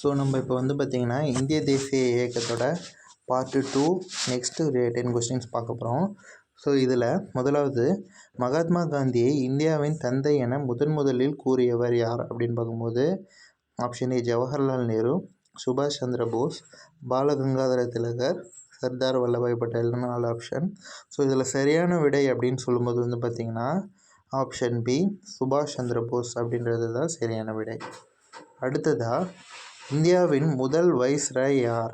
So நம்ம இப்போ வந்து பார்த்திங்கன்னா இந்திய தேசிய இயக்கத்தோட பார்ட் 2 நெக்ஸ்ட்டு 10 கொஸ்டின்ஸ் பார்க்க போகிறோம். ஸோ இதில் முதலாவது, மகாத்மா காந்தியை இந்தியாவின் தந்தை என முதலில் கூறியவர் யார் அப்படின்னு பார்க்கும்போது, ஆப்ஷன் ஏ ஜவஹர்லால் நேரு, சுபாஷ் சந்திர போஸ், பாலகங்காதர திலகர், சர்தார் வல்லபாய் பட்டேல்னு 4 ஆப்ஷன். ஸோ இதில் சரியான விடை அப்படின்னு சொல்லும்போது வந்து பார்த்திங்கன்னா ஆப்ஷன் பி சுபாஷ் சந்திர போஸ் அப்படின்றது தான் சரியான விடை. அடுத்ததாக, இந்தியாவின் முதல் வைஸ்ராய் யார்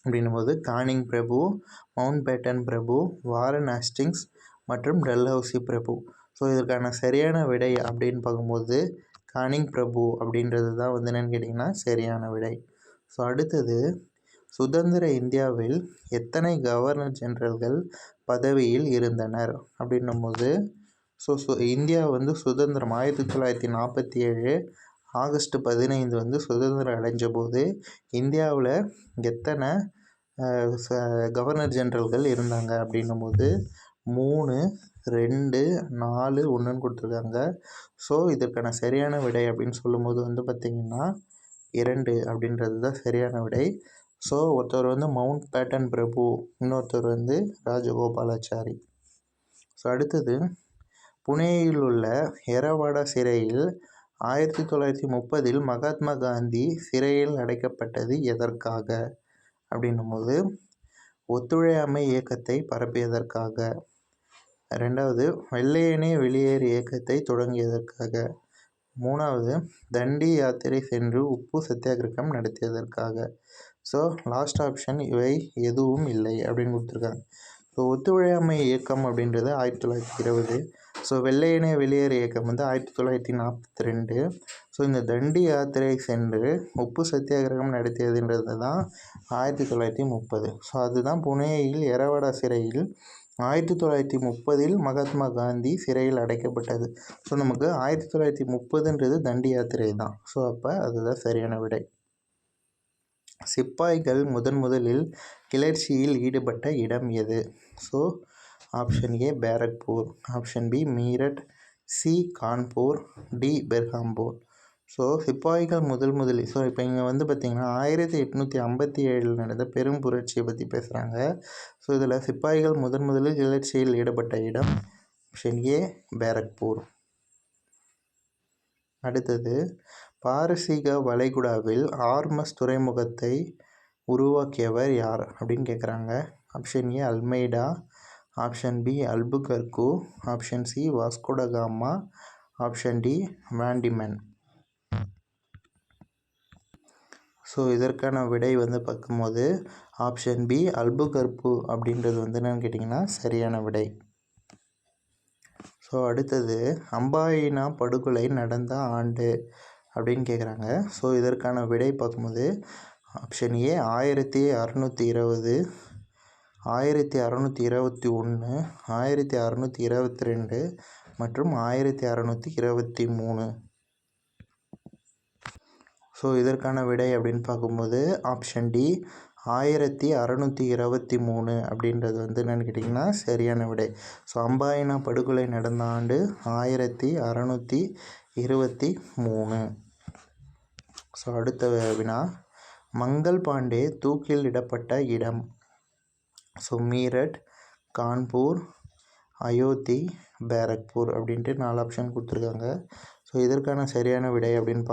அப்படின்னும் போது கானிங் பிரபு, மவுண்ட் பேட்டன் பிரபு, வாரன் ஹேஸ்டிங்ஸ் மற்றும் டல்ஹவுசி பிரபு. ஸோ இதற்கான சரியான விடை அப்படின்னு பார்க்கும்போது கானிங் பிரபு அப்படின்றது தான் வந்து என்னென்னு கேட்டிங்கன்னா சரியான விடை. ஸோ அடுத்தது, சுதந்திர இந்தியாவில் எத்தனை கவர்னர் ஜெனரல்கள் பதவியில் இருந்தனர் அப்படின்னும் போது, இந்தியா வந்து சுதந்திரம் 1947 ஆகஸ்ட் 15 வந்து சுதந்திரம் அடைஞ்ச போது இந்தியாவில் எத்தனை கவர்னர் ஜெனரல்கள் இருந்தாங்க அப்படின்னும் போது 3, 2, 4, 1ன்னு கொடுத்துருக்காங்க. ஸோ இதற்கான சரியான விடை அப்படின்னு சொல்லும்போது வந்து பார்த்திங்கன்னா 2 அப்படின்றது தான் சரியான விடை. ஸோ ஒருத்தர் வந்து மவுண்ட் பேட்டன் பிரபு, இன்னொருத்தர் வந்து ராஜகோபாலாச்சாரி. ஸோ அடுத்தது, புனேயில் உள்ள எரவாடா சிறையில் 1930 மகாத்மா காந்தி சிறையில் அடைக்கப்பட்டது எதற்காக அப்படின்னும் போது, ஒத்துழையாமை இயக்கத்தை பரப்பியதற்காக. 2வது, வெள்ளையனே வெளியேறு இயக்கத்தை தொடங்கியதற்காக. 3வது, தண்டி யாத்திரை சென்று உப்பு சத்தியாகிரகம் நடத்தியதற்காக. ஸோ லாஸ்ட் ஆப்ஷன் இவை எதுவும் இல்லை அப்படின்னு கொடுத்துருக்காங்க. ஸோ ஒத்துழையாமை இயக்கம் அப்படின்றது 1920. ஸோ வெள்ளையனே வெளியேறு இயக்கம் வந்து 1942. ஸோ இந்த தண்டி யாத்திரை சென்று உப்பு சத்தியாகிரகம் நடத்தியதுன்றது தான் 1930. ஸோ அதுதான் புனேயில் எரவாடா சிறையில் 1930 மகாத்மா காந்தி சிறையில் அடைக்கப்பட்டது. ஸோ நமக்கு 1930ன்றது தண்டி யாத்திரை தான். ஸோ அப்போ அதுதான் சரியான விடை. சிப்பாய்கள் முதலில் கிளர்ச்சியில் ஈடுபட்ட இடம் எது? So option A Barrackpore, option B Meerut, C Kanpur, D Berhampore. So சிப்பாய்கள் முதலில் ஸோ இப்போ இங்கே வந்து பார்த்திங்கன்னா 1857 நடந்த பெரும் புரட்சியை பற்றி பேசுகிறாங்க. ஸோ இதில் சிப்பாய்கள் முதலில் கிளர்ச்சியில் ஈடுபட்ட இடம் ஆப்ஷன் ஏ பேரக்பூர். அடுத்தது, பாரசீக வளைகுடாவில் ஆர்மஸ் துறைமுகத்தை உருவாக்கியவர் யார் அப்படின்னு கேட்குறாங்க. Option A Almeida, option B Albuquerque, option C Vasco da Gama, option D Van Diemen. So இதற்கான விடை வந்து பார்க்கும்போது ஆப்ஷன் பி அல்புகர்கு அப்படின்றது வந்து என்னென்னு கேட்டிங்கன்னா சரியான விடை. ஸோ அடுத்தது, அம்பாயினா படுகொலை நடந்த ஆண்டு அப்படின்னு கேட்குறாங்க. ஸோ இதற்கான விடை பார்க்கும்போது ஆப்ஷன் ஏ 1620, 1621, 1622 மற்றும் 1623. ஸோ இதற்கான விடை அப்படின்னு பார்க்கும்போது ஆப்ஷன் டி 1623 அப்படின்றது வந்து என்னென்னு கேட்டிங்கன்னா சரியான விடை. ஸோ அம்பாயினா படுகொலை நடந்த ஆண்டு 1623. ஸோ அடுத்த வினா, மங்கள் பாண்டே தூக்கில் இடப்பட்ட இடம். ஸோ மீரட், கான்பூர், அயோத்தி, பேரக்பூர் அப்படின்ட்டு 4 ஆப்ஷன் கொடுத்துருக்காங்க. ஸோ இதற்கான சரியான விடை அப்படின்னு